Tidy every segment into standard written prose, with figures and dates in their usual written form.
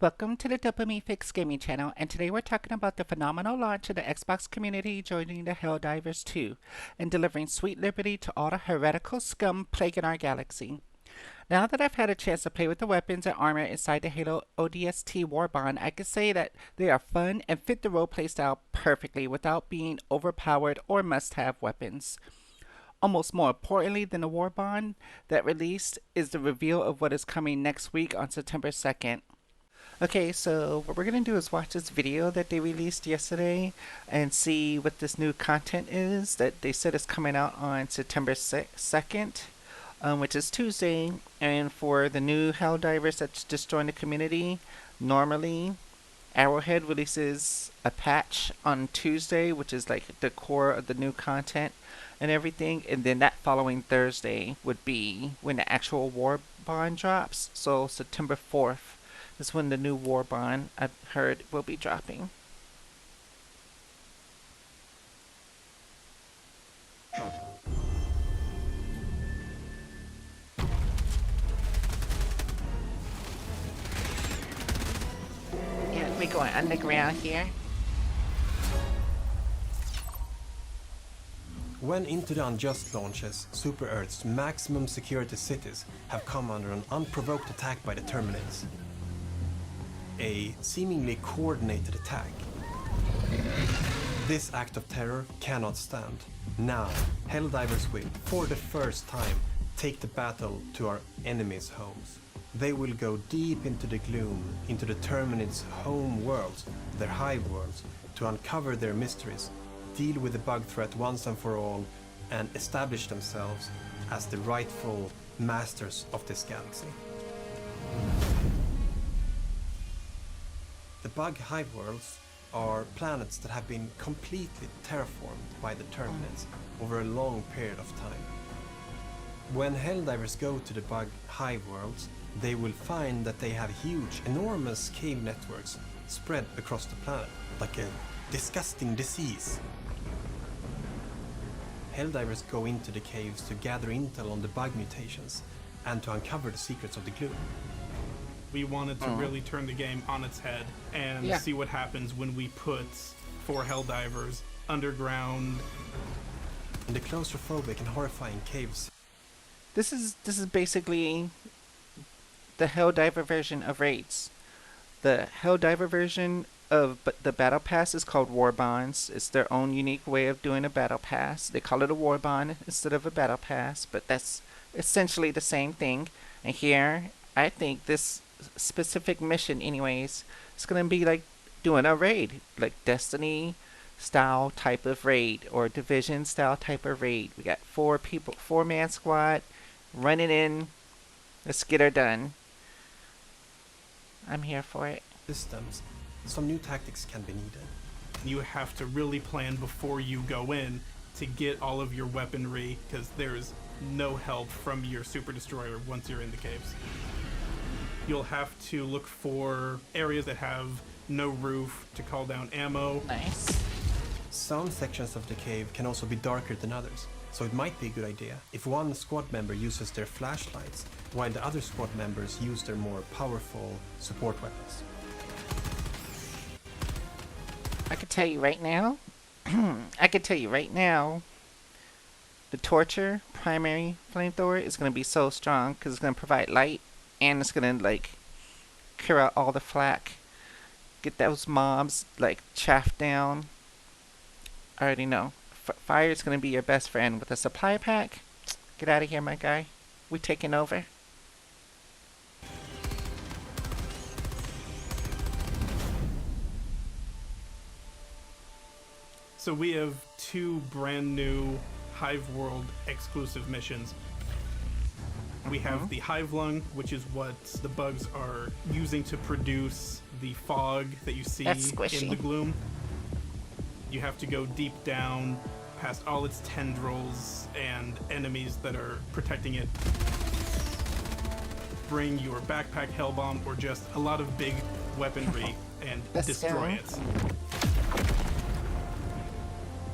Welcome to the Dopamine Fix gaming channel, and today we're talking about the phenomenal launch of the Xbox community joining the Helldivers 2 and delivering sweet liberty to all the heretical scum plaguing our galaxy. Now that I've had a chance to play with the weapons and armor inside the Halo ODST warbond, I can say that they are fun and fit the roleplay style perfectly without being overpowered or must-have weapons. Almost more importantly than the warbond that released is the reveal of what is coming next week on September 2nd. Okay, so what we're going to do is watch this video that they released yesterday and see what this new content is that they said is coming out on September 2nd, which is Tuesday. And for the new Helldivers that's just joined the community, normally Arrowhead releases a patch on Tuesday, which is like the core of the new content and everything, and then that following Thursday would be when the actual warbond drops. So September 4th is when the new warbond, I've heard, will be dropping. Yeah, we're going underground here. When Into the Unjust launches, Super Earth's maximum security cities have come under an unprovoked attack by the Terminids. A seemingly coordinated attack. This act of terror cannot stand. Now, Helldivers will, for the first time, take the battle to our enemies' homes. They will go deep into the gloom, into the Terminids' home worlds, their Hive Worlds, to uncover their mysteries, deal with the bug threat once and for all, and establish themselves as the rightful masters of this galaxy. The bug Hive Worlds are planets that have been completely terraformed by the Terminids over a long period of time. When Helldivers go to the bug Hive Worlds, they will find that they have huge, enormous cave networks spread across the planet, like a disgusting disease. Helldivers go into the caves to gather intel on the bug mutations and to uncover the secrets of the gloom. We wanted to really turn the game on its head and see what happens when we put 4 Helldivers underground. In the claustrophobic and horrifying caves. This is basically the Helldiver version of raids. The Helldiver version of the battle pass is called warbonds. It's their own unique way of doing a battle pass. They call it a warbond instead of a battle pass, but that's essentially the same thing. And here, I think this specific mission anyways, it's gonna be like doing a raid, like Destiny style type of raid or Division style type of raid. We got 4 people, 4-man squad running in. Let's get her done. I'm here for it. Systems. Some new tactics can be needed. You have to really plan before you go in to get all of your weaponry, because there's no help from your super destroyer once you're in the caves. You'll have to look for areas that have no roof to call down ammo. Nice. Some sections of the cave can also be darker than others, so it might be a good idea if one squad member uses their flashlights, while the other squad members use their more powerful support weapons. I can tell you right now, the Torture primary flamethrower is going to be so strong because it's going to provide light and it's going to like clear out all the flak. Get those mobs like chaffed down. I already know. Fire is going to be your best friend with a supply pack. Get out of here, my guy. We taking over. So we have 2 brand new Hive World exclusive missions. We have the Hive Lung, which is what the bugs are using to produce the fog that you see in the gloom. You have to go deep down past all its tendrils and enemies that are protecting it. Bring your backpack hellbomb or just a lot of big weaponry and destroy it.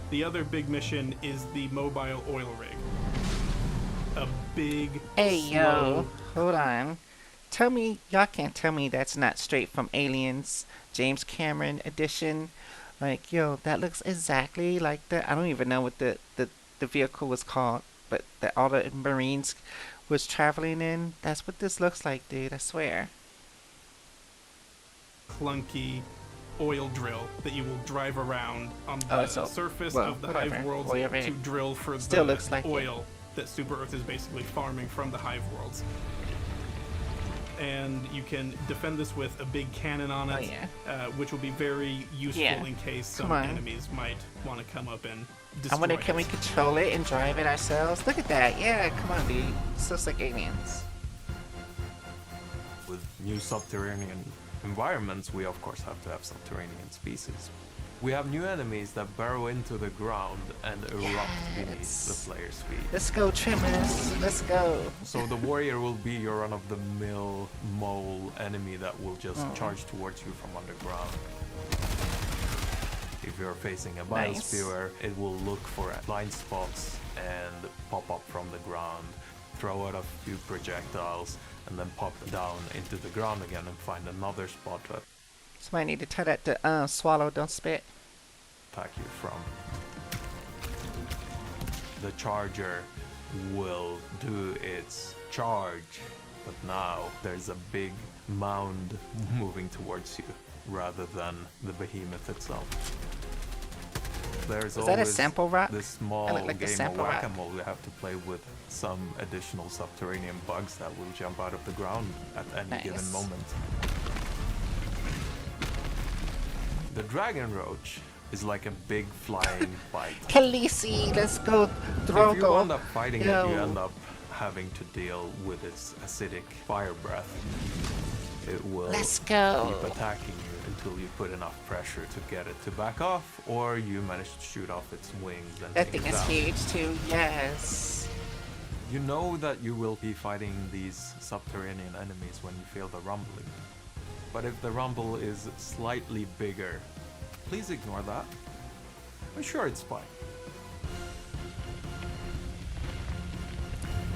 The other big mission is the mobile oil rig. A big, Hey, slow... yo, hold on. Tell me, y'all can't tell me that's not straight from Aliens, James Cameron edition. Like, yo, that looks exactly like the. I don't even know what the vehicle was called, but that all the Marines was traveling in. That's what this looks like, dude. I swear. Clunky oil drill that you will drive around on the surface of the whatever. Hive Worlds Whatever. to drill for Still the looks like oil that Super Earth is basically farming from the Hive Worlds. And you can defend this with a big cannon on it, which will be very useful in case some enemies might want to come up and destroy I wonder, can we control it and drive it ourselves? Look at that. Yeah, come on, dude. This looks like Aliens. With new subterranean environments, we of course have to have subterranean species. We have new enemies that burrow into the ground and erupt beneath the player's feet. Let's go, Trimmers. Let's go. So the warrior will be your run-of-the-mill mole enemy that will just charge towards you from underground. If you're facing a bile spewer, it will look for blind spots and pop up from the ground, throw out a few projectiles, and then pop down into the ground again and find another spot to Somebody need to tell that to swallow, don't spit. attack you from. The charger will do its charge, but now there's a big mound moving towards you rather than the behemoth itself. There's Is that a sample rock? this small like a game of sample rock. whack-a-mole. You have to play with some additional subterranean bugs that will jump out of the ground at any given moment. The dragonroach is like a big flying bite. Khaleesi, let's go, Drogo. If you end up fighting it, you end up having to deal with its acidic fire breath. It will keep attacking you until you put enough pressure to get it to back off, or you manage to shoot off its wings and That take thing it is down. huge too, yes. You know that you will be fighting these subterranean enemies when you feel the rumbling. But if the rumble is slightly bigger, please ignore that. I'm sure it's fine.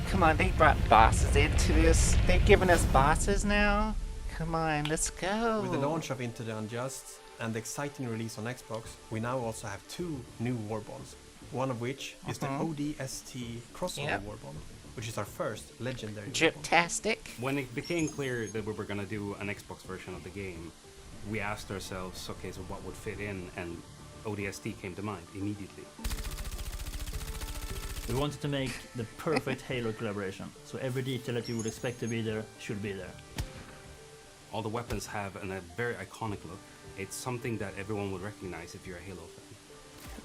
Come on, they brought bosses into this. They're giving us bosses now. Come on, let's go. With the launch of Into the Unjust and the exciting release on Xbox, we now also have 2 new warbonds. One of which is the ODST crossover warbond, which is our first legendary warbond. Driptastic. When it became clear that we were going to do an Xbox version of the game, we asked ourselves, okay, so what would fit in? And ODST came to mind immediately. We wanted to make the perfect Halo collaboration, so every detail that you would expect to be there should be there. All the weapons have a very iconic look. It's something that everyone would recognize if you're a Halo fan.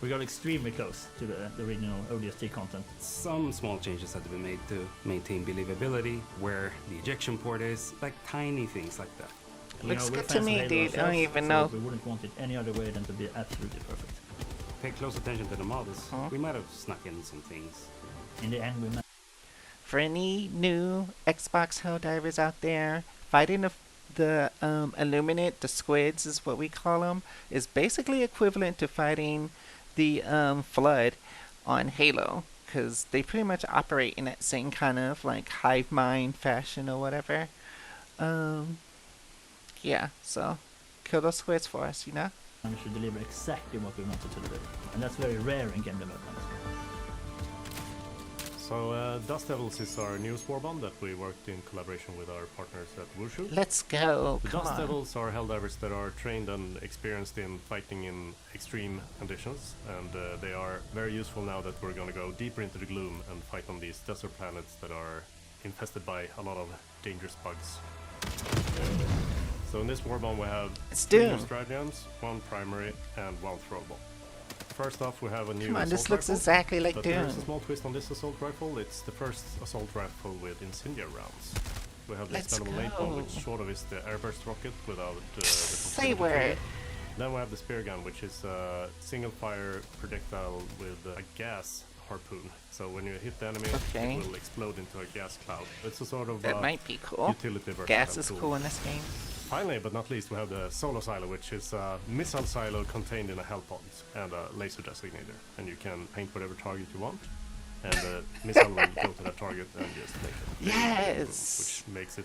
We got extremely close to the original ODST content. Some small changes had to be made to maintain believability, where the ejection port is, like tiny things like that. Looks we're good to fans of me, Halo dude. I don't ourselves, even so know. we wouldn't want it any other way than to be absolutely perfect. Pay close attention to the models. We might have snuck in some things. In the end, we managed. For any new Xbox Helldivers out there, fighting the Illuminate, the squids is what we call them, is basically equivalent to fighting the Flood on Halo, because they pretty much operate in that same kind of like hive mind fashion or whatever. Yeah, so kill those squids for us, you know? managed to deliver exactly what we wanted to deliver. And that's very rare in game development. So Dust Devils is our newest warbond that we worked in collaboration with our partners at Wushu. Let's go. The Come Dust on. Devils are Helldivers that are trained and experienced in fighting in extreme conditions, and they are very useful now that we're going to go deeper into the gloom and fight on these desert planets that are infested by a lot of dangerous bugs. So in this warbond we have It's 3 Doom. Stradians, 1 primary and 1 throwable. First off, we have a new Come on, this assault looks rifle, exactly like but Doom. there's a small twist on this assault rifle. It's the first assault rifle with incendiary rounds. We have the Let's expendable 8 one, which go. sort of is the airburst rocket without the Say proximity word. trigger. Then we have the spear gun, which is a single fire projectile with a gas harpoon. So when you hit the enemy, Okay. it will explode into a gas cloud. It's a sort of That might be cool. utility version Gas of is tool. cool in this game. Finally, but not least, we have the solo silo, which is a missile silo contained in a hell pod and a laser designator. And you can paint whatever target you want, and the missile will go to that target and just make it. Yes. Which makes it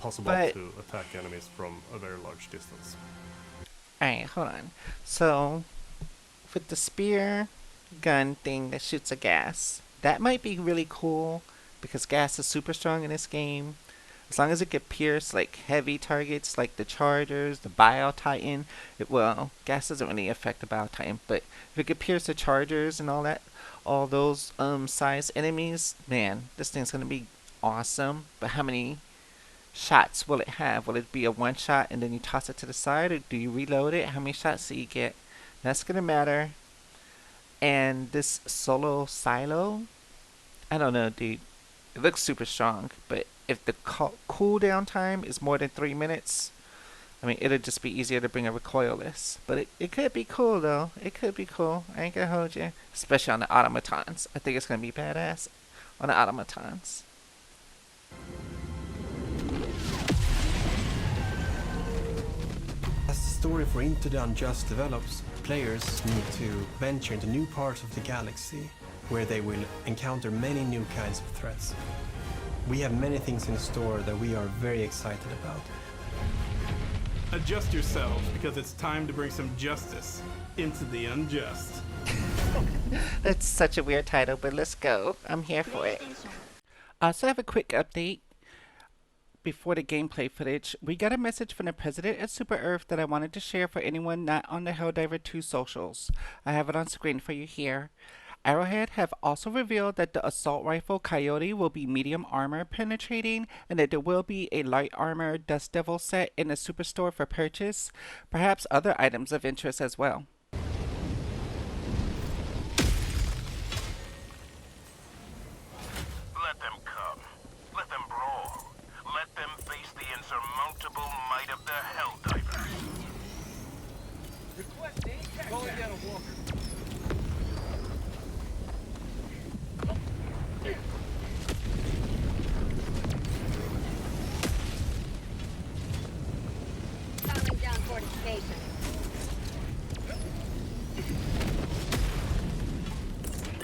possible But- to attack enemies from a very large distance. Alright, hold on. So, with the spear gun thing that shoots a gas, that might be really cool because gas is super strong in this game. As long as it can pierce like heavy targets like the chargers, the bile titan, well, gas doesn't really affect the bile titan, but if it could pierce the chargers and all that, all those size enemies, man, this thing's gonna be awesome. But how many shots will it have? Will it be a one shot and then you toss it to the side, or do you reload it? How many shots do you get? That's gonna matter. And this solo silo, I don't know, dude. It looks super strong, but if the cooldown time is more than 3 minutes, I mean, it'll just be easier to bring a recoilless. But it could be cool, though. It could be cool. I ain't gonna hold you. Especially on the automatons. I think it's gonna be badass on the automatons. As the story for Into the Unjust develops, players need to venture into new parts of the galaxy, where they will encounter many new kinds of threats. We have many things in store that we are very excited about. Adjust yourselves, because it's time to bring some justice into the unjust. That's such a weird title, but let's go. I'm here for it. So I have a quick update before the gameplay footage. We got a message from the president of Super Earth that I wanted to share for anyone not on the Helldiver 2 socials. I have it on screen for you here. Arrowhead have also revealed that the assault rifle Coyote will be medium armor penetrating, and that there will be a light armor Dust Devil set in the superstore for purchase, perhaps other items of interest as well. Let them come. Let them brawl. Let them face the insurmountable might of the Helldivers. Calling down a walker. Calling down fortification.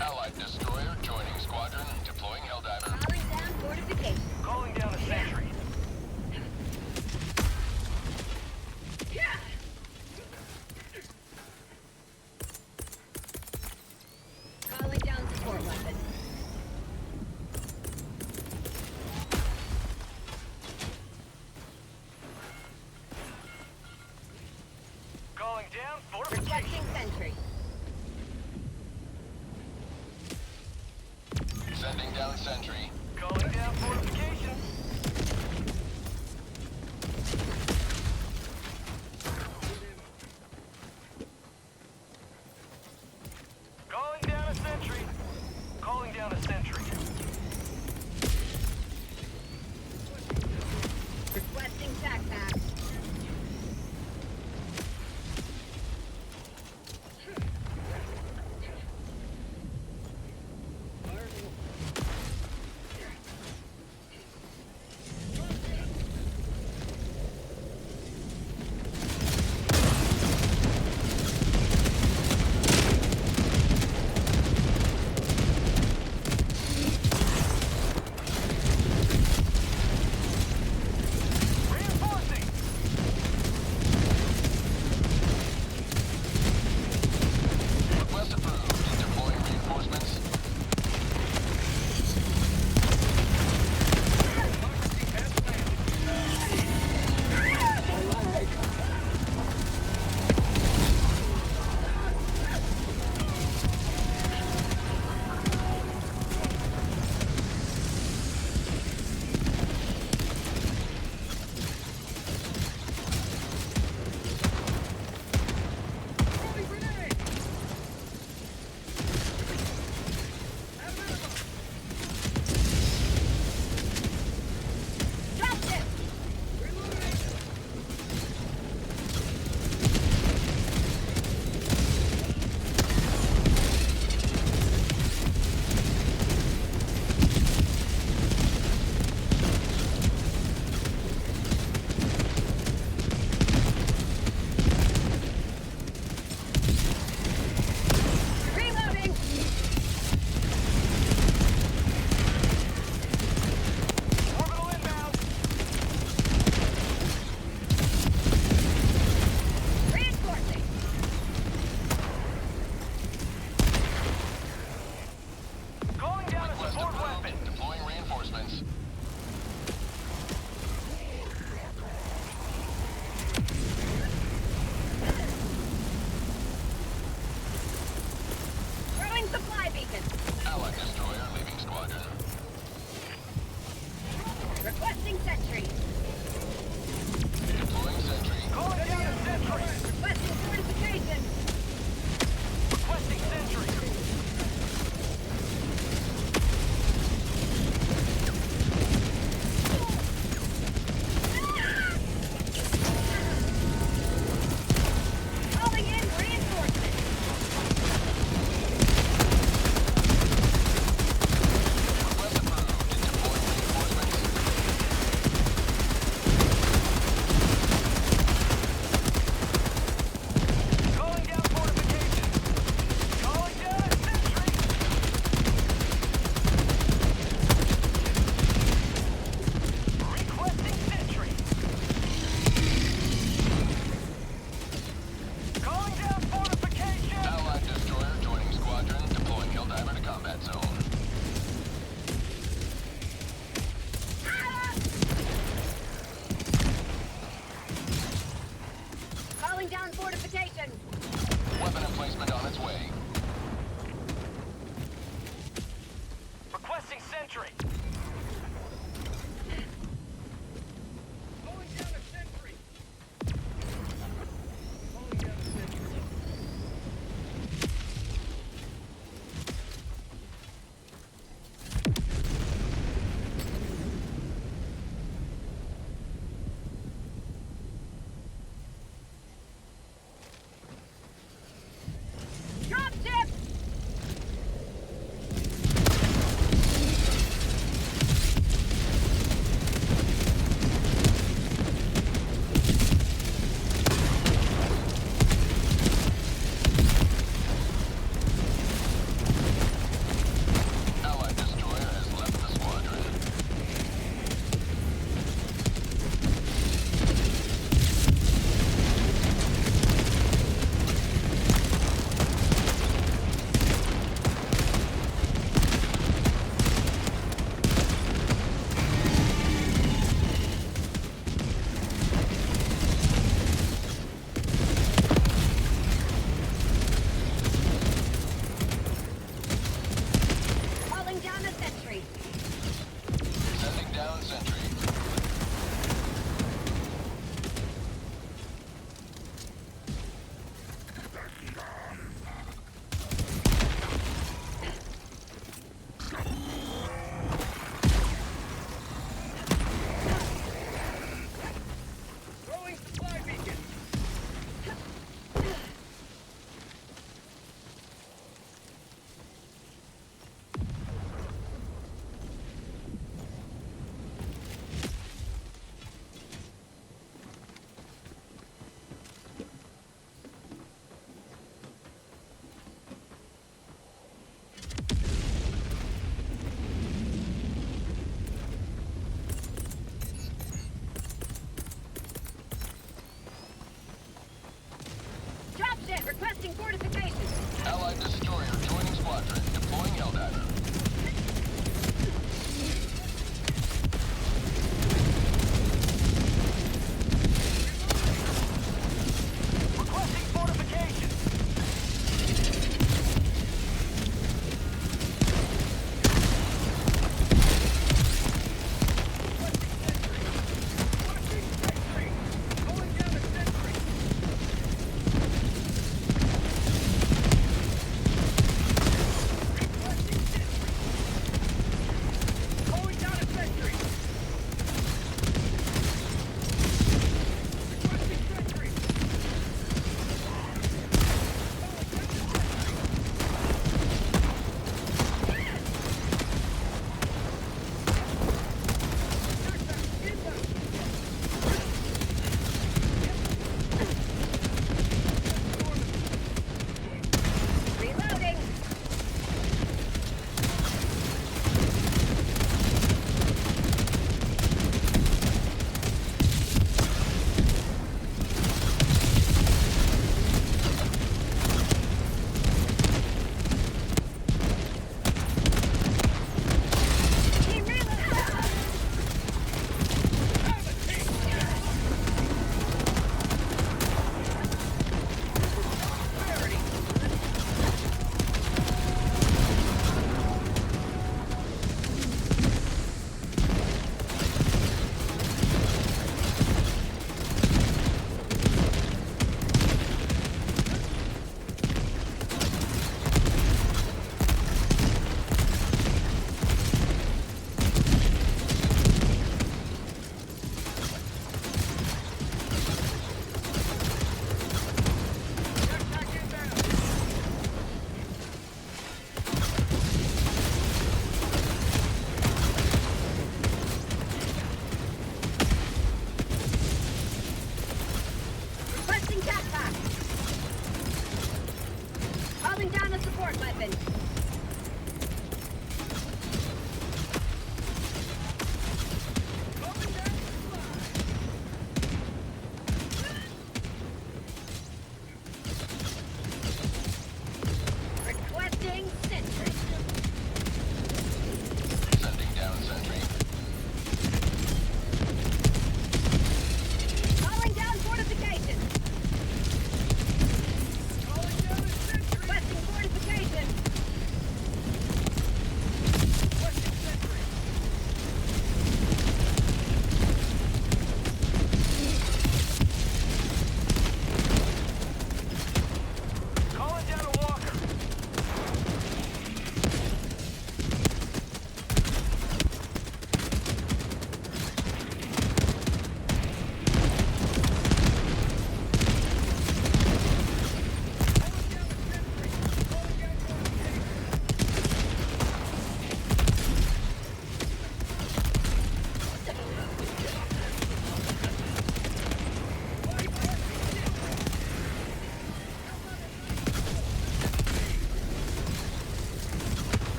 Allied destroyer joining squadron, deploying Helldiver. Calling down fortification. Calling down a sentry. Calling down support weapon. Calling down fortification. Protecting sentry. Sending down sentry. Calling down fortification. Calling down a sentry. Calling down a sentry. Requesting backpack. Requesting sentry. Deploying sentry. Calling down a sentry. Requesting fortification. Requesting sentry. Calling in reinforcements. Request approved. Deploying reinforcements. Calling down fortification. Calling down a sentry. Requesting sentry. Calling down fortification. Allied destroyer joining squadron. Deploying Helldiver to combat zone. Calling down fortification. Weapon emplacement on its way. Requesting sentry. Calling down a sentry. Calling down a sentry. Dropship. Allied destroyer has left the squadron. Calling down a sentry. Sending down sentry. Throwing supply beacon.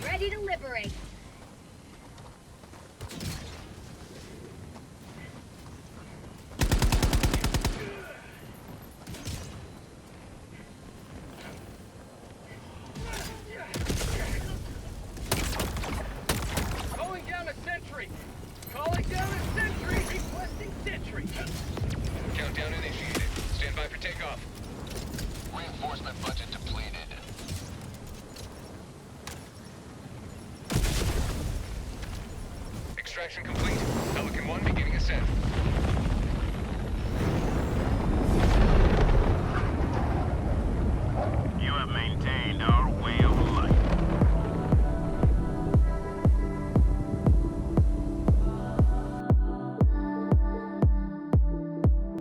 Ready to liberate. Calling down a sentry. Calling down a sentry. Requesting sentry. Countdown initiated. Stand by for takeoff. Reinforcement budget depleted. Extraction complete. Pelican 1 beginning ascent.